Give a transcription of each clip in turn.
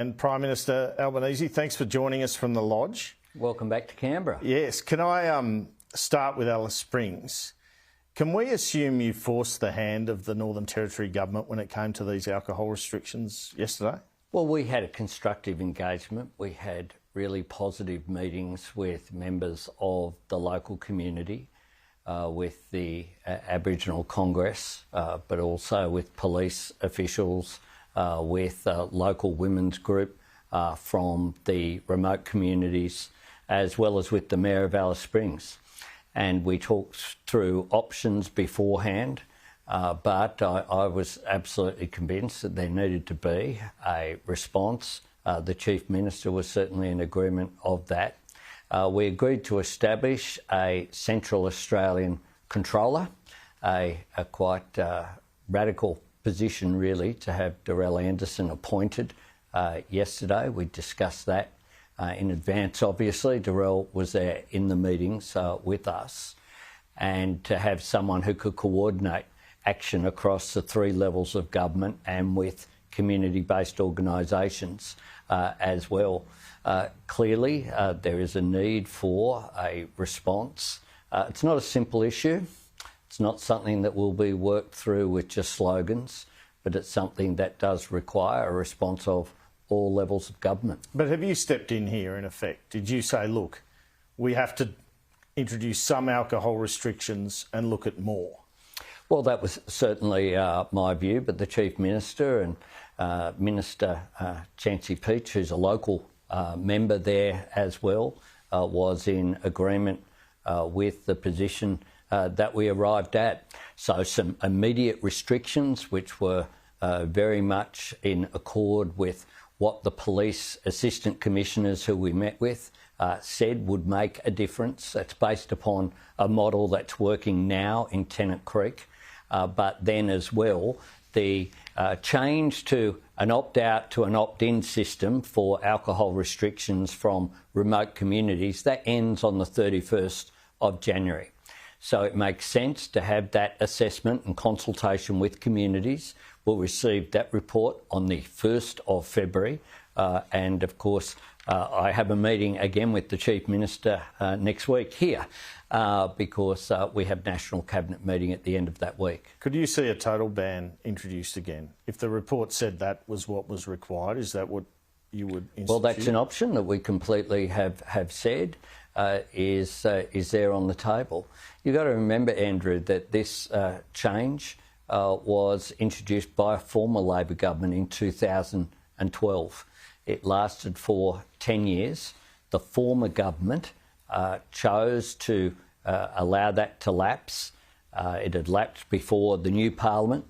And Prime Minister Albanese, thanks for joining us from the Lodge. Welcome back to Canberra. Yes. Can I start with Alice Springs? Can we assume you forced the hand of the Northern Territory government when it came to these alcohol restrictions yesterday? Well, we had a constructive engagement. We had really positive meetings with members of the local community, with the Aboriginal Congress, but also with police officials, with local women's group from the remote communities, as well as with the Mayor of Alice Springs. And we talked through options beforehand, but I was absolutely convinced that there needed to be a response. The Chief Minister was certainly in agreement of that. We agreed to establish a Central Australian controller, a quite radical position really to have Darrell Anderson appointed yesterday. We discussed that in advance, obviously. Darrell was there in the meetings with us, and to have someone who could coordinate action across the three levels of government and with community-based organisations as well. Clearly, there is a need for a response. It's not a simple issue. It's not something that will be worked through with just slogans, but it's something that does require a response of all levels of government. But have you stepped in here, in effect? Did you say, look, we have to introduce some alcohol restrictions and look at more? Well, that was certainly my view, but the Chief Minister and Minister Chancey Peach, who's a local member there as well, was in agreement with the position that we arrived at. So some immediate restrictions which were very much in accord with what the police assistant commissioners who we met with said would make a difference. That's based upon a model that's working now in Tennant Creek. But then as well, the change to an opt-out to an opt-in system for alcohol restrictions from remote communities, that ends on the 31st of January. So it makes sense to have that assessment and consultation with communities. We'll receive that report on the 1st of February. And of course, I have a meeting again with the Chief Minister next week here because we have National Cabinet meeting at the end of that week. Could you see a total ban introduced again? If the report said that was what was required, is that what you would institute? Well, that's an option that we completely have said is there on the table. You've got to remember, Andrew, that this change was introduced by a former Labor government in 2012. It lasted for 10 years. The former government chose to allow that to lapse. It had lapsed before the new parliament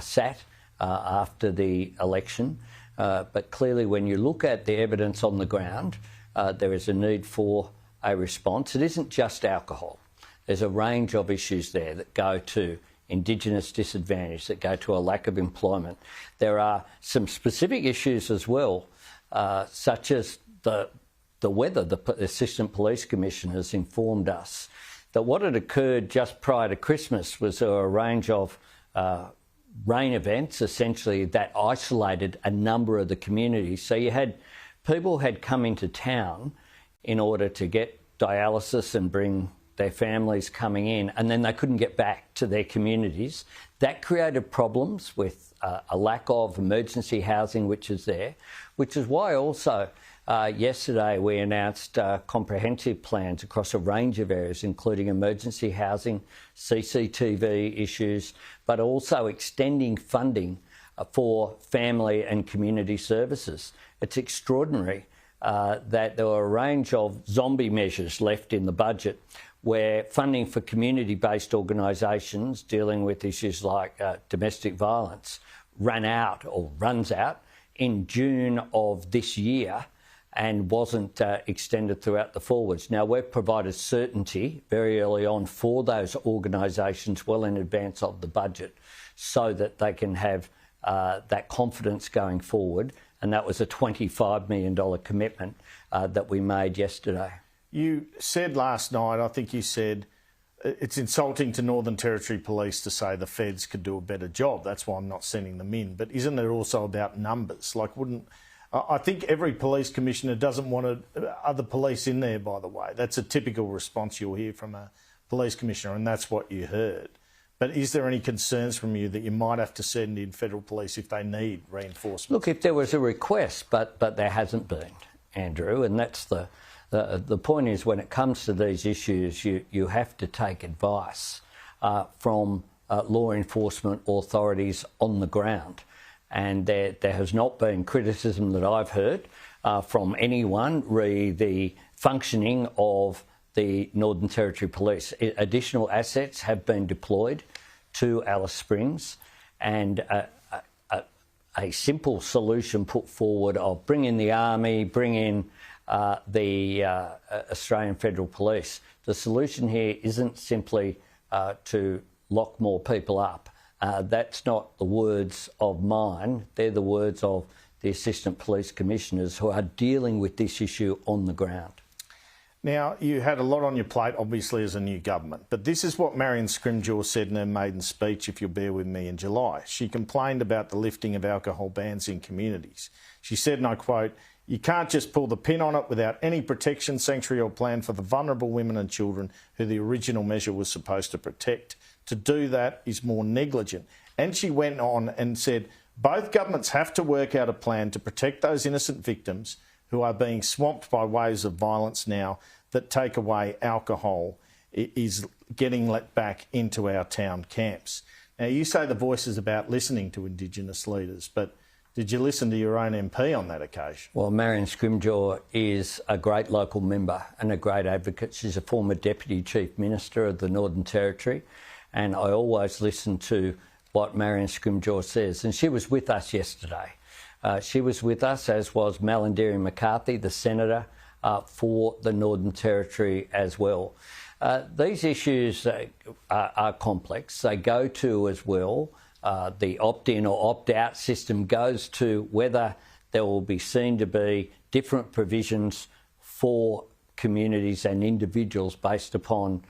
sat after the election. But clearly, when you look at the evidence on the ground, there is a need for a response. It isn't just alcohol. There's a range of issues there that go to Indigenous disadvantage, that go to a lack of employment. There are some specific issues as well, such as the weather. The Assistant Police Commissioner has informed us that what had occurred just prior to Christmas was a range of rain events, essentially, that isolated a number of the communities. So you had people had come into town in order to get dialysis and bring their families coming in, and then they couldn't get back to their communities. That created problems with a lack of emergency housing, which is there, which is why also yesterday we announced comprehensive plans across a range of areas, including emergency housing, CCTV issues, but also extending funding for family and community services. It's extraordinary that there were a range of zombie measures left in the budget where funding for community-based organisations dealing with issues like domestic violence runs out in June of this year and wasn't extended throughout the forwards. Now, we've provided certainty very early on for those organisations well in advance of the budget so that they can have that confidence going forward, and that was a $25 million commitment that we made yesterday. You said last night, I think you said, it's insulting to Northern Territory Police to say the feds could do a better job. That's why I'm not sending them in. But isn't it also about numbers? Like, wouldn't I think every police commissioner doesn't want other police in there, by the way. That's a typical response you'll hear from a police commissioner, and that's what you heard. But is there any concerns from you that you might have to send in federal police if they need reinforcement? Look, if there was a request, but there hasn't been, Andrew, and that's the point is when it comes to these issues, you have to take advice from law enforcement authorities on the ground. And there has not been criticism that I've heard from anyone re the functioning of the Northern Territory Police. Additional assets have been deployed to Alice Springs, and a simple solution put forward of bring in the Army, bring in the Australian Federal Police. The solution here isn't simply to lock more people up. That's not the words of mine. They're the words of the Assistant Police Commissioners who are dealing with this issue on the ground. Now, you had a lot on your plate, obviously, as a new government, but this is what Marion Scrimgeour said in her maiden speech, if you'll bear with me, in July. She complained about the lifting of alcohol bans in communities. She said, and I quote, "You can't just pull the pin on it without any protection, sanctuary or plan for the vulnerable women and children who the original measure was supposed to protect. To do that is more negligent." And she went on and said, both governments have to work out a plan to protect those innocent victims who are being swamped by waves of violence now that take away alcohol is getting let back into our town camps. Now, you say the voice is about listening to Indigenous leaders, but did you listen to your own MP on that occasion? Well, Marion Scrimgeour is a great local member and a great advocate. She's a former Deputy Chief Minister of the Northern Territory, and I always listen to what Marion Scrimgeour says. And she was with us yesterday. She was with us, as was Malandiri McCarthy, the Senator for the Northern Territory as well. These issues are complex. They go to, as well, the opt-in or opt-out system goes to whether there will be seen to be different provisions for communities and individuals based upon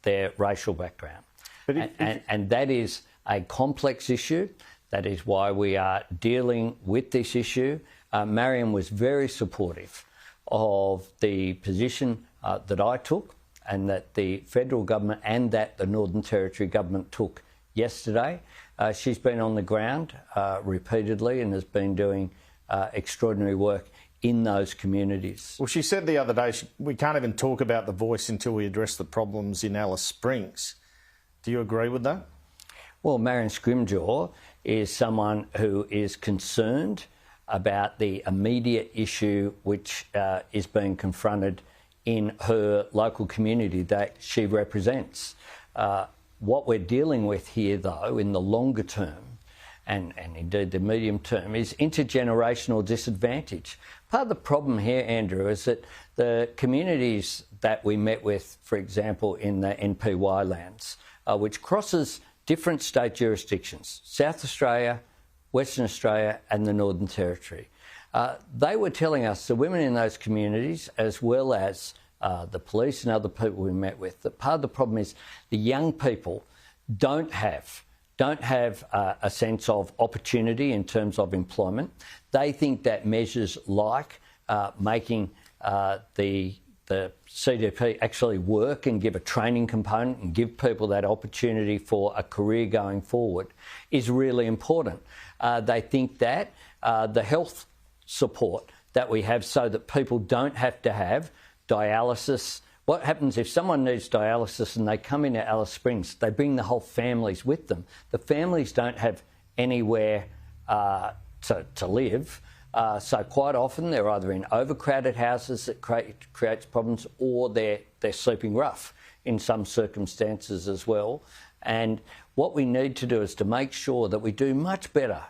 their racial background. And that is a complex issue. That is why we are dealing with this issue. Marion was very supportive of the position that I took and that the federal government and that the Northern Territory government took yesterday. She's been on the ground repeatedly and has been doing extraordinary work in those communities. Well, she said the other day, we can't even talk about the voice until we address the problems in Alice Springs. Do you agree with that? Well, Marion Scrimgeour is someone who is concerned about the immediate issue which is being confronted in her local community that she represents. What we're dealing with here, though, in the longer term, and indeed the medium term, is intergenerational disadvantage. Part of the problem here, Andrew, is that the communities that we met with, for example, in the NPY lands, which crosses different state jurisdictions, South Australia, Western Australia and the Northern Territory. They were telling us, the women in those communities, as well as the police and other people we met with, that part of the problem is the young people don't have a sense of opportunity in terms of employment. They think that measures like making the CDP actually work and give a training component and give people that opportunity for a career going forward is really important. They think that the health support that we have so that people don't have to have dialysis. What happens if someone needs dialysis and they come into Alice Springs, they bring the whole families with them. The families don't have anywhere to live. So quite often they're either in overcrowded houses that creates problems, or they're sleeping rough in some circumstances as well. And what we need to do is to make sure that we do much better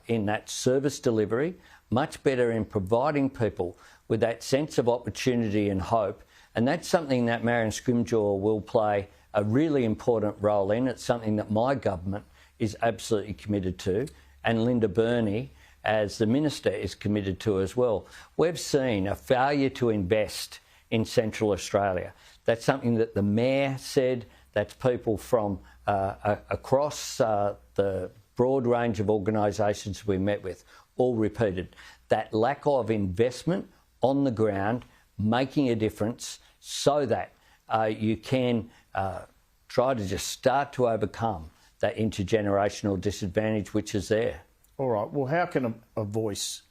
in that service delivery, much better in providing people with that sense of opportunity and hope. And that's something that Marion Scrimgeour will play a really important role in. It's something that my government is absolutely committed to, and Linda Burney, as the Minister, is committed to as well. We've seen a failure to invest in Central Australia. That's something that the Mayor said, that's people from across the broad range of organisations we met with, all repeated. That lack of investment on the ground, making a difference so that you can try to just start to overcome that intergenerational disadvantage which is there. All right. Well, how can a voice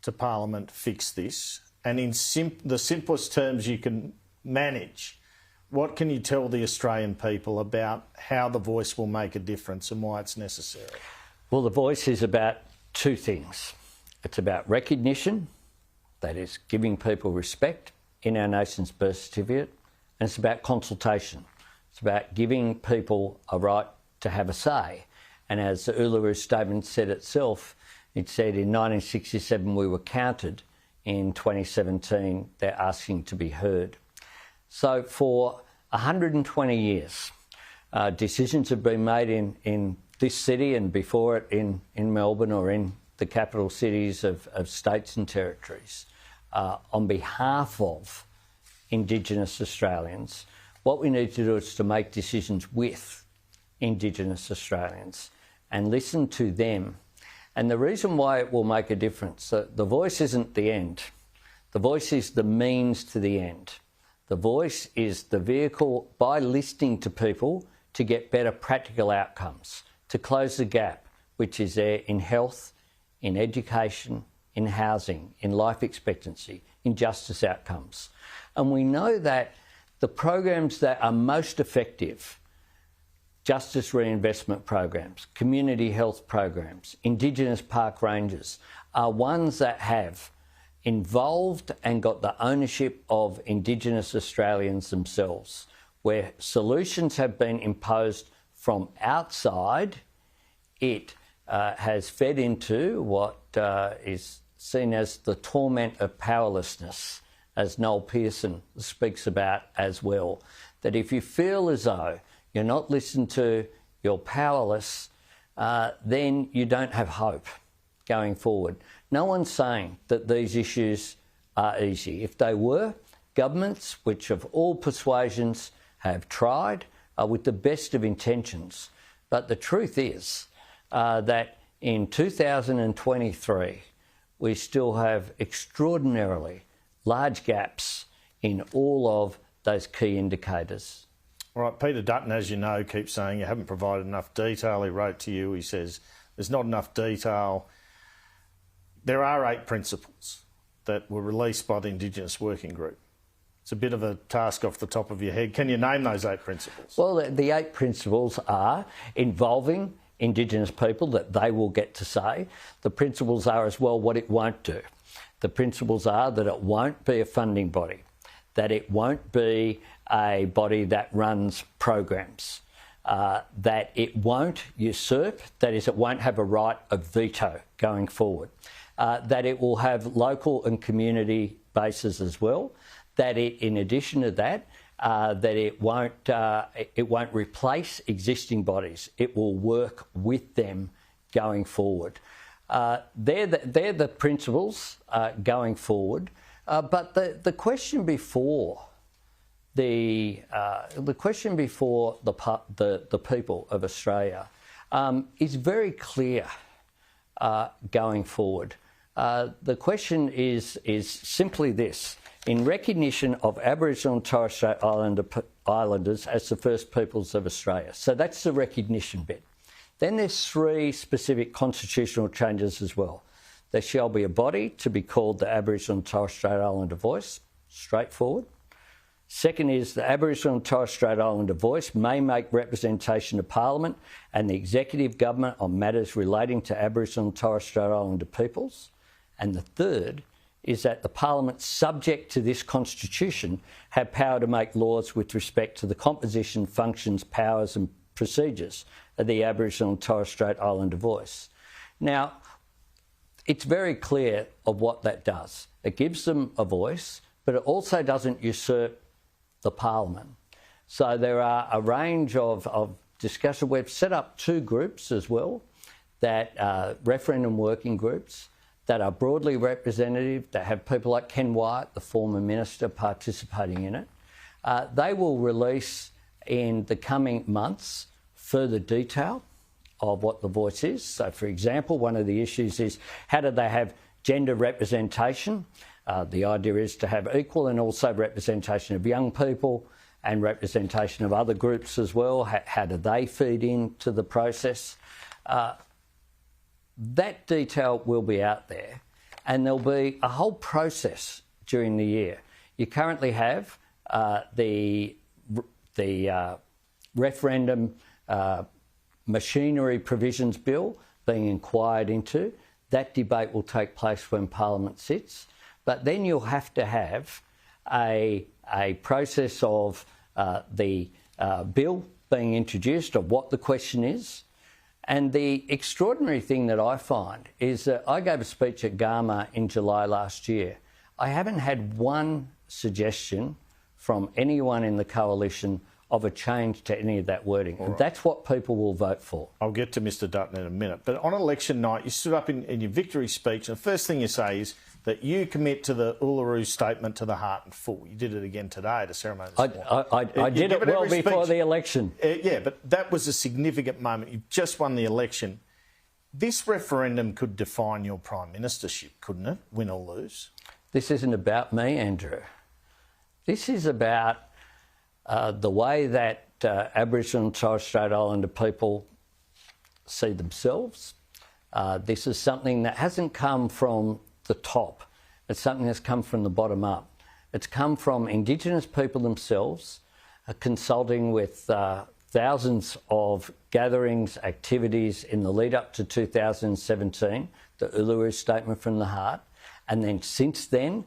to Parliament fix this? And in the simplest terms you can manage, what can you tell the Australian people about how the voice will make a difference and why it's necessary? Well, the voice is about two things. It's about recognition, that is giving people respect in our nation's birth certificate, and it's about consultation. It's about giving people a right to have a say. And as the Uluru Statement said itself, it said in 1967 we were counted, in 2017 they're asking to be heard. So for 120 years, decisions have been made in this city and before it in Melbourne or in the capital cities of states and territories on behalf of Indigenous Australians. What we need to do is to make decisions with Indigenous Australians and listen to them. And the reason why it will make a difference, the voice isn't the end. The voice is the means to the end. The voice is the vehicle by listening to people to get better practical outcomes, to close the gap which is there in health, in education, in housing, in life expectancy, in justice outcomes. And we know that the programs that are most effective, justice reinvestment programs, community health programs, Indigenous park rangers, are ones that have involved and got the ownership of Indigenous Australians themselves, where solutions have been imposed from outside. It has fed into what is seen as the torment of powerlessness, as Noel Pearson speaks about as well, that if you feel as though you're not listened to, you're powerless, then you don't have hope going forward. No one's saying that these issues are easy. If they were, governments, which of all persuasions have tried, with the best of intentions. But the truth is that in 2023, we still have extraordinarily large gaps in all of those key indicators. All right, Peter Dutton, as you know, keeps saying you haven't provided enough detail. He wrote to you, he says there's not enough detail. There are 8 principles that were released by the Indigenous Working Group. It's a bit of a task off the top of your head. Can you name those 8 principles? Well, the 8 principles are involving Indigenous people, that they will get to say. The principles are as well what it won't do. The principles are that it won't be a funding body, that it won't be a body that runs programs, that it won't usurp, that is, it won't have a right of veto going forward, that it will have local and community bases as well, that it, in addition to that, that it won't replace existing bodies. It will work with them going forward. They're the principles going forward. But the question before the people of Australia is very clear going forward. The question is simply this: in recognition of Aboriginal and Torres Strait Islanders as the first peoples of Australia. So that's the recognition bit. Then there's 3 specific constitutional changes as well. There shall be a body to be called the Aboriginal and Torres Strait Islander Voice, straightforward. Second is the Aboriginal and Torres Strait Islander Voice may make representation to Parliament and the Executive Government on matters relating to Aboriginal and Torres Strait Islander peoples. And the third is that the Parliament, subject to this Constitution, have power to make laws with respect to the composition, functions, powers and procedures of the Aboriginal and Torres Strait Islander Voice. Now, it's very clear of what that does. It gives them a voice, but it also doesn't usurp the Parliament. So there are a range of discussion. We've set up 2 groups as well, that referendum working groups, that are broadly representative, that have people like Ken Wyatt, the former minister, participating in it. They will release in the coming months further detail of what the voice is. So, for example, one of the issues is how do they have gender representation? The idea is to have equal and also representation of young people and representation of other groups as well. How do they feed into the process? That detail will be out there, and there'll be a whole process during the year. You currently have the referendum machinery provisions bill being inquired into. That debate will take place when Parliament sits. But then you'll have to have a process of the bill being introduced, of what the question is. And the extraordinary thing that I find is that I gave a speech at Garma in July last year. I haven't had one suggestion from anyone in the coalition of a change to any of that wording. And that's what people will vote for. I'll get to Mr Dutton in a minute. But on election night, you stood up in your victory speech, and the first thing you say is that you commit to the Uluru Statement to the heart and full. You did it again today at a ceremony this morning. I did it well before the election. Yeah, but that was a significant moment. You've just won the election. This referendum could define your prime ministership, couldn't it? Win or lose. This isn't about me, Andrew. This is about the way that Aboriginal and Torres Strait Islander people see themselves. This is something that hasn't come from the top. It's something that's come from the bottom up. It's come from Indigenous people themselves, consulting with thousands of gatherings, activities in the lead up to 2017, the Uluru Statement from the Heart, and then since then,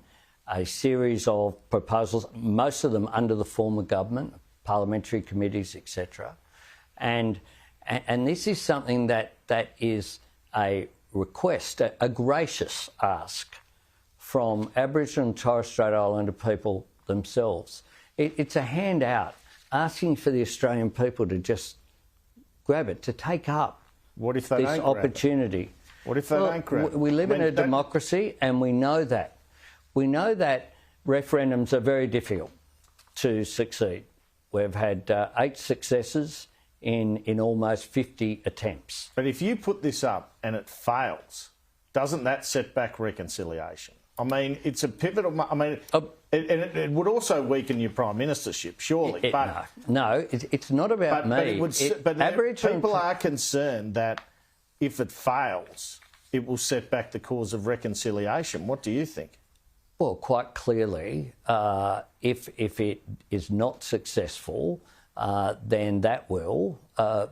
a series of proposals, most of them under the former government, parliamentary committees, etc. And this is something that is a request, a gracious ask from Aboriginal and Torres Strait Islander people themselves. It's a handout asking for the Australian people to just grab it, to take up what if they this don't opportunity. What if they don't grab it? We live in a democracy, and we know that. We know that referendums are very difficult to succeed. We've had 8 successes in almost 50 attempts. But if you put this up and it fails, doesn't that set back reconciliation? I mean, it's a pivotal... I mean, it would also weaken your prime ministership, surely. It's not about me. People are concerned that if it fails, it will set back the cause of reconciliation. What do you think? Well, quite clearly, if it is not successful, then that will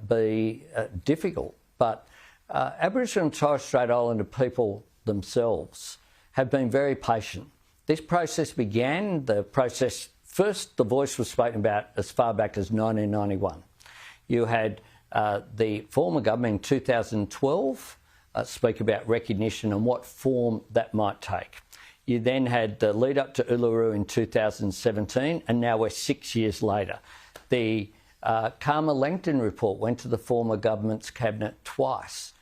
be difficult. But Aboriginal and Torres Strait Islander people themselves have been very patient. This process began, first the voice was spoken about as far back as 1991. You had the former government in 2012 speak about recognition and what form that might take. You then had the lead up to Uluru in 2017, and now we're 6 years later. The Karma Langton report went to the former government's cabinet twice.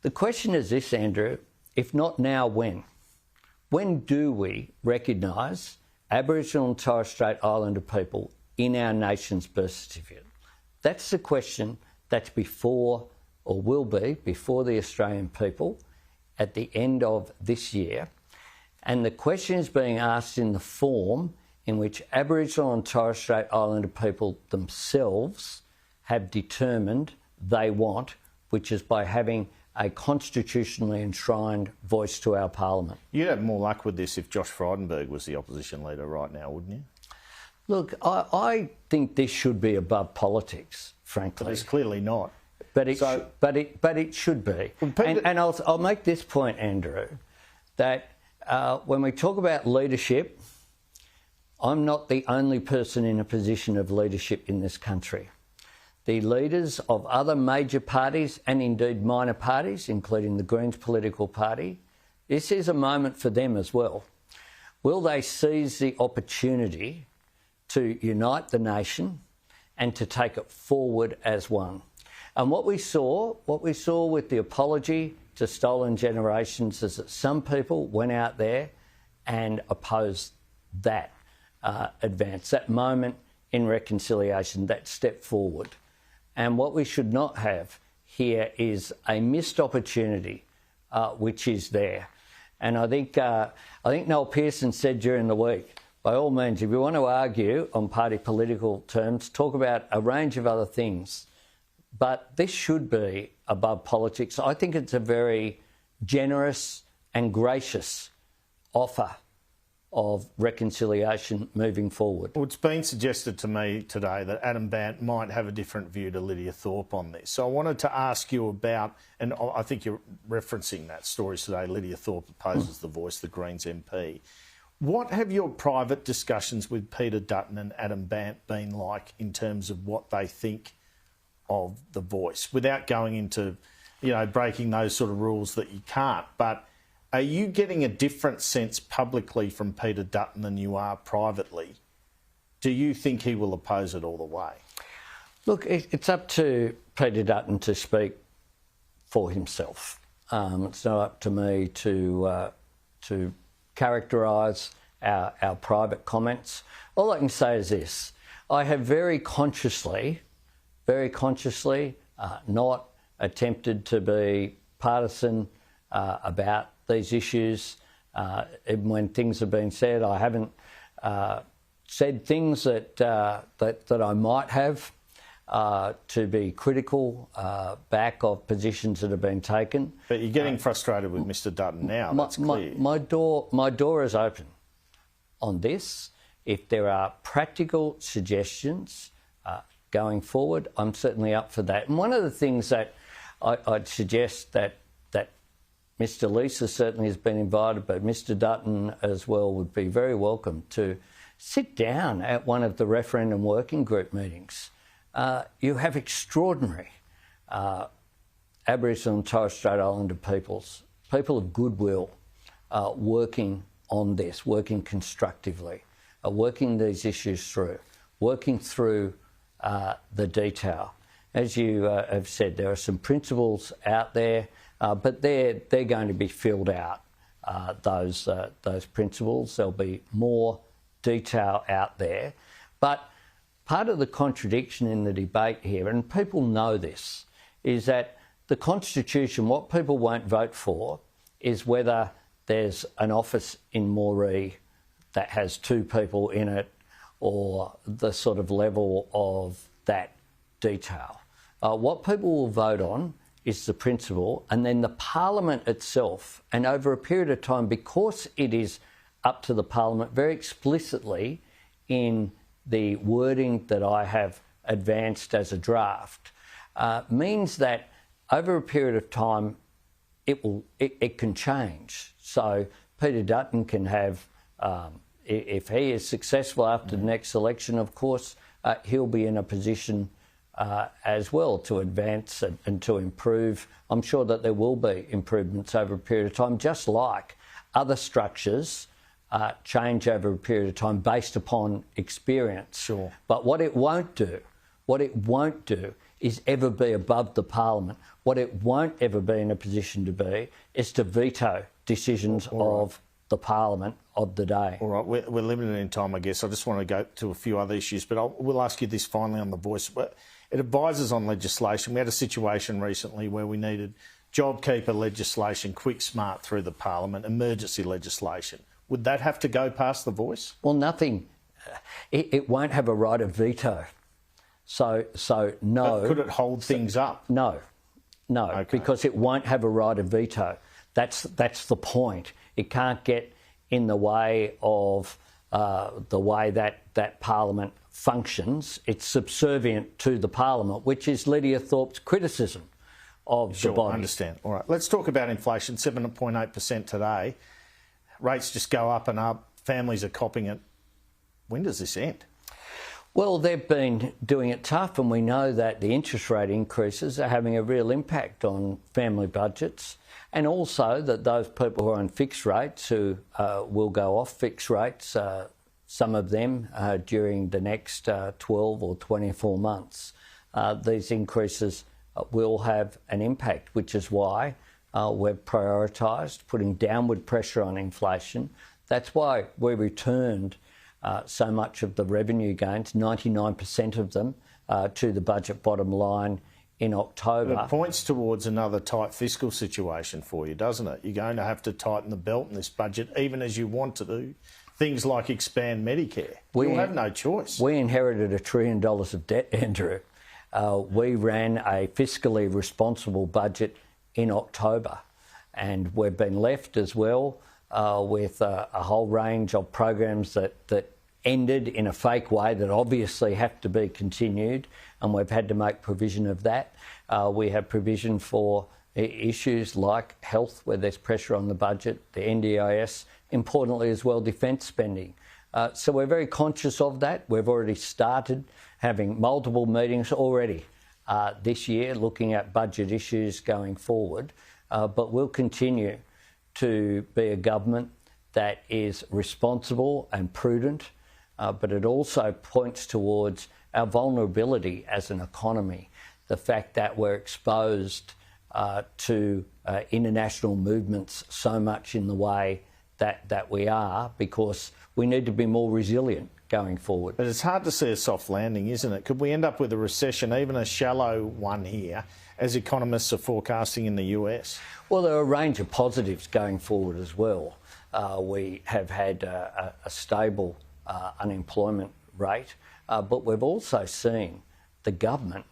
The question is this, Andrew, if not now, when? When do we recognise Aboriginal and Torres Strait Islander people in our nation's birth certificate? That's the question that's before, or will be, before the Australian people at the end of this year. And the question is being asked in the form in which Aboriginal and Torres Strait Islander people themselves have determined they want, which is by having a constitutionally enshrined voice to our parliament. You'd have more luck with this if Josh Frydenberg was the opposition leader right now, wouldn't you? Look, I think this should be above politics, frankly. But it's clearly not. But it should be. And I'll make this point, Andrew, that when we talk about leadership, I'm not the only person in a position of leadership in this country. The leaders of other major parties and indeed minor parties, including the Greens political party, this is a moment for them as well. Will they seize the opportunity to unite the nation and to take it forward as one? And what we saw with the apology to stolen generations is that some people went out there and opposed that advance, that moment in reconciliation, that step forward. And what we should not have here is a missed opportunity, which is there. And I think Noel Pearson said during the week, by all means, if you want to argue on party political terms, talk about a range of other things. But this should be above politics. I think it's a very generous and gracious offer of reconciliation moving forward. Well, it's been suggested to me today that Adam Bandt might have a different view to Lydia Thorpe on this. So I wanted to ask you about, and I think you're referencing that story today, Lydia Thorpe opposes the Voice, the Greens MP. What have your private discussions with Peter Dutton and Adam Bandt been like in terms of what they think of the Voice, without going into, breaking those sort of rules that you can't? But are you getting a different sense publicly from Peter Dutton than you are privately? Do you think he will oppose it all the way? Look, it's up to Peter Dutton to speak for himself. It's not up to me to characterise our private comments. All I can say is this: I have very consciously, not attempted to be partisan about these issues. Even when things have been said, I haven't said things that I might have to be critical back of positions that have been taken. But you're getting frustrated with Mr Dutton now, that's clear. My door is open on this. If there are practical suggestions going forward, I'm certainly up for that. And one of the things that I'd suggest that Mr Leeser certainly has been invited, but Mr Dutton as well would be very welcome to sit down at one of the referendum working group meetings. You have extraordinary Aboriginal and Torres Strait Islander people of goodwill working on this, working constructively, working these issues through, working through the detail. As you have said, there are some principles out there, but they're going to be filled out, those principles. There'll be more detail out there. But part of the contradiction in the debate here, and people know this, is that the Constitution, what people won't vote for is whether there's an office in Moree that has 2 people in it, or the sort of level of that detail. What people will vote on is the principle, and then the Parliament itself, and over a period of time, because it is up to the Parliament very explicitly in the wording that I have advanced as a draft, means that over a period of time it can change. So Peter Dutton can have, if he is successful after the next election, of course, he'll be in a position as well to advance and to improve. I'm sure that there will be improvements over a period of time, just like other structures change over a period of time based upon experience. Sure. But what it won't do is ever be above the Parliament. What it won't ever be in a position to be is to veto decisions of the Parliament of the day. All right, we're limited in time, I guess. I just want to go to a few other issues, but we'll ask you this finally on the Voice. It advises on legislation. We had a situation recently where we needed JobKeeper legislation, quick, smart, through the Parliament, emergency legislation. Would that have to go past the Voice? Well, nothing. It won't have a right of veto. So no. But could it hold things up? No, Okay. because it won't have a right of veto. That's the point. It can't get in the way of the way that Parliament functions. It's subservient to the Parliament, which is Lydia Thorpe's criticism of the body. I understand. All right, let's talk about inflation. 7.8% today. Rates just go up and up. Families are copping it. When does this end? Well, they've been doing it tough, and we know that the interest rate increases are having a real impact on family budgets, and also that those people who are on fixed rates, who will go off fixed rates, some of them during the next 12 or 24 months, these increases will have an impact, which is why we've prioritised putting downward pressure on inflation. That's why we returned so much of the revenue gains, 99% of them, to the budget bottom line in October. It points towards another tight fiscal situation for you, doesn't it? You're going to have to tighten the belt in this budget, even as you want to do things like expand Medicare. You'll have no choice. We inherited $1 trillion of debt, Andrew. We ran a fiscally responsible budget in October, and we've been left as well with a whole range of programs that ended in a fake way that obviously have to be continued, and we've had to make provision of that. We have provision for issues like health, where there's pressure on the budget, the NDIS, importantly as well, defence spending. So we're very conscious of that. We've already started having multiple meetings already this year looking at budget issues going forward, but we'll continue to be a government that is responsible and prudent, but it also points towards our vulnerability as an economy, the fact that we're exposed to international movements so much in the way that we are, because we need to be more resilient going forward. But it's hard to see a soft landing, isn't it? Could we end up with a recession, even a shallow one here, as economists are forecasting in the US? Well, there are a range of positives going forward as well. We have had a stable unemployment rate, but we've also seen the government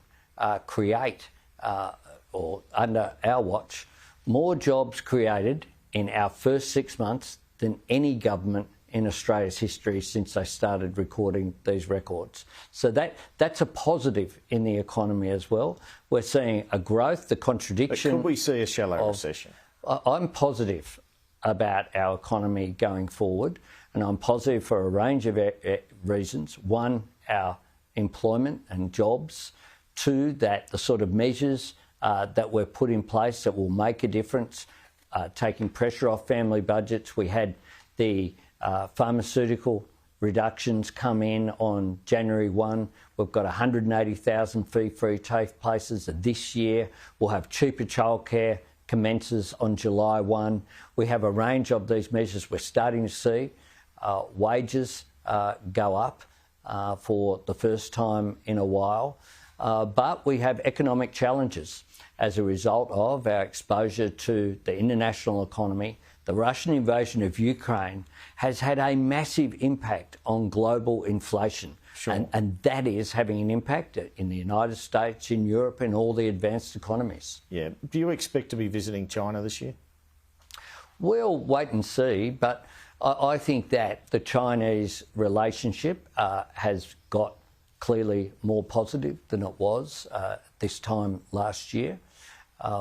create, or under our watch, more jobs created in our first 6 months than any government in Australia's history since they started recording these records. So that's a positive in the economy as well. We're seeing a growth, the contradiction. But could we see a shallow recession? I'm positive about our economy going forward, and I'm positive for a range of reasons. One, our employment and jobs. Two, that the sort of measures that were put in place that will make a difference, taking pressure off family budgets. We had the pharmaceutical reductions come in on January 1. We've got 180,000 fee-free TAFE places this year. We'll have cheaper childcare commences on July 1. We have a range of these measures. We're starting to see wages go up for the first time in a while. But we have economic challenges as a result of our exposure to the international economy. The Russian invasion of Ukraine has had a massive impact on global inflation. Sure. And that is having an impact in the United States, in Europe, in all the advanced economies. Yeah. Do you expect to be visiting China this year? We'll wait and see, but I think that the Chinese relationship has got clearly more positive than it was this time last year.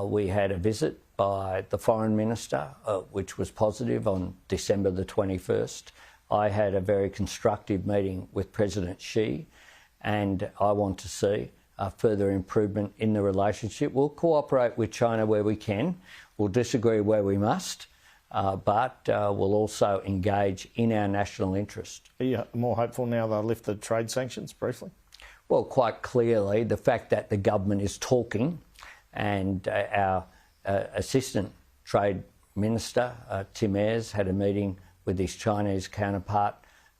We had a visit by the Foreign Minister, which was positive, on December the 21st. I had a very constructive meeting with President Xi, and I want to see a further improvement in the relationship. We'll cooperate with China where we can. We'll disagree where we must, but we'll also engage in our national interest. Are you more hopeful now they'll lift the trade sanctions briefly? Well, quite clearly, the fact that the government is talking, and our Assistant Trade Minister, Tim Ayres, had a meeting with his Chinese counterpart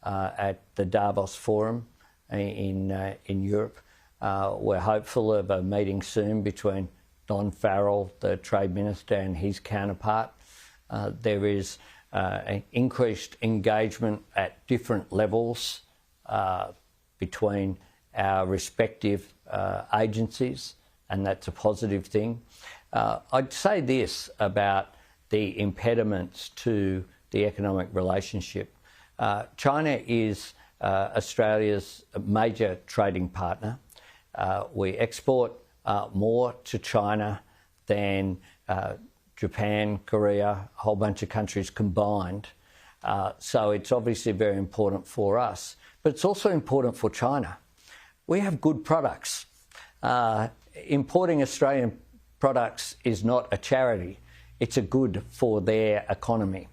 at the Davos Forum in Europe. We're hopeful of a meeting soon between Don Farrell, the Trade Minister, and his counterpart. There is an increased engagement at different levels between our respective agencies, and that's a positive thing. I'd say this about the impediments to the economic relationship. China is Australia's major trading partner. We export more to China than Japan, Korea, a whole bunch of countries combined. So it's obviously very important for us, but it's also important for China. We have good products. Importing Australian products is not a charity. It's a good for their economy.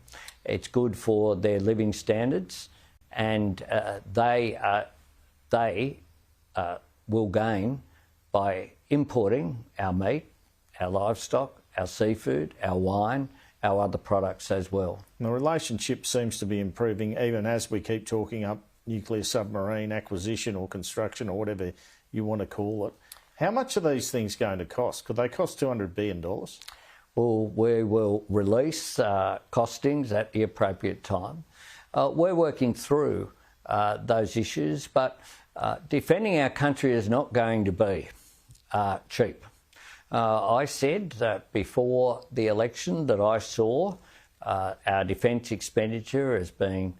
It's good for their living standards, and they will gain by importing our meat, our livestock, our seafood, our wine, our other products as well. The relationship seems to be improving even as we keep talking up nuclear submarine acquisition or construction or whatever you want to call it. How much are these things going to cost? Could they cost $200 billion? Well, we will release costings at the appropriate time. We're working through those issues, but defending our country is not going to be cheap. I said that before the election that I saw our defence expenditure as being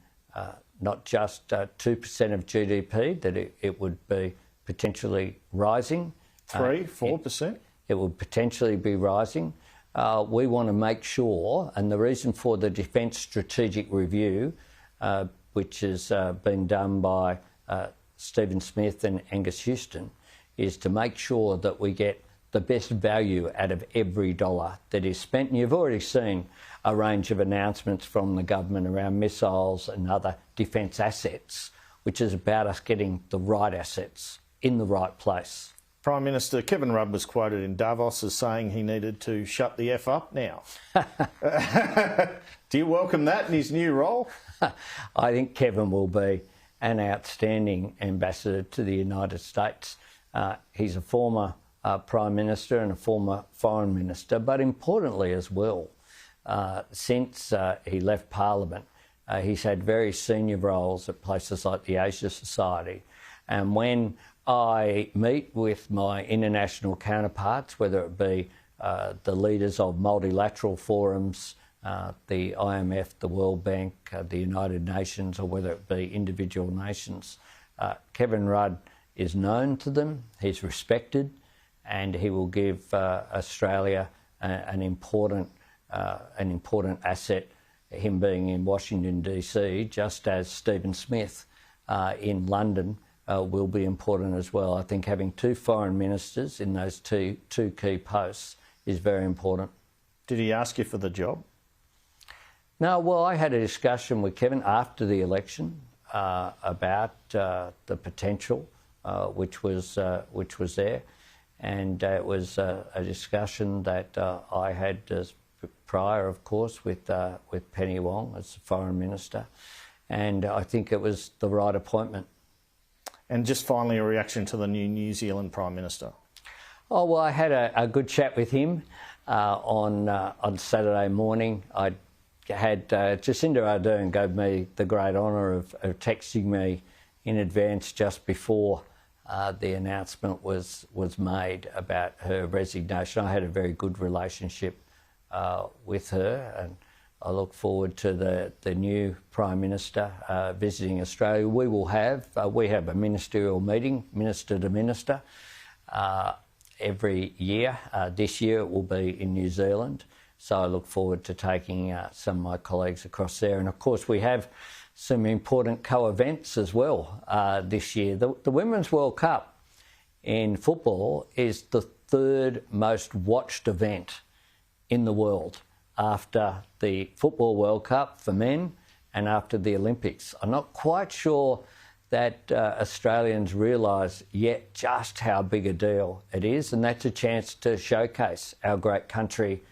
not just 2% of GDP, that it would be potentially rising. 4%? It would potentially be rising. We want to make sure, and the reason for the Defence Strategic Review, which has been done by Stephen Smith and Angus Houston, is to make sure that we get the best value out of every dollar that is spent. And you've already seen a range of announcements from the government around missiles and other defence assets, which is about us getting the right assets in the right place. Prime Minister Kevin Rudd was quoted in Davos as saying he needed to shut the F up now. Do you welcome that in his new role? I think Kevin will be an outstanding ambassador to the United States. He's a former Prime Minister and a former Foreign Minister, but importantly as well, since he left Parliament, he's had very senior roles at places like the Asia Society. And when I meet with my international counterparts, whether it be the leaders of multilateral forums, the IMF, the World Bank, the United Nations, or whether it be individual nations, Kevin Rudd is known to them, he's respected, and he will give Australia an important asset, him being in Washington DC, just as Stephen Smith in London will be important as well. I think having two foreign ministers in those two key posts is very important. Did he ask you for the job? No, well, I had a discussion with Kevin after the election about the potential which was there, and it was a discussion that I had prior, of course, with Penny Wong as the Foreign Minister, and I think it was the right appointment. And just finally, a reaction to the new New Zealand Prime Minister. Oh, well, I had a good chat with him on Saturday morning. I had Jacinda Ardern gave me the great honour of texting me in advance just before the announcement was made about her resignation. I had a very good relationship with her, and I look forward to the new Prime Minister visiting Australia. We have a ministerial meeting, minister to minister, every year. This year it will be in New Zealand, so I look forward to taking some of my colleagues across there. And of course we have some important co-events as well this year. The Women's World Cup in football is the third most watched event in the world, after the Football World Cup for men and after the Olympics. I'm not quite sure that Australians realise yet just how big a deal it is, and that's a chance to showcase our great country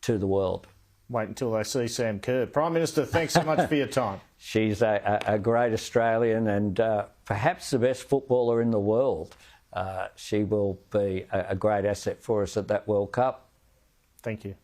to the world. Wait until they see Sam Kerr. Prime Minister, thanks so much for your time. She's a great Australian and perhaps the best footballer in the world. She will be a great asset for us at that World Cup. Thank you.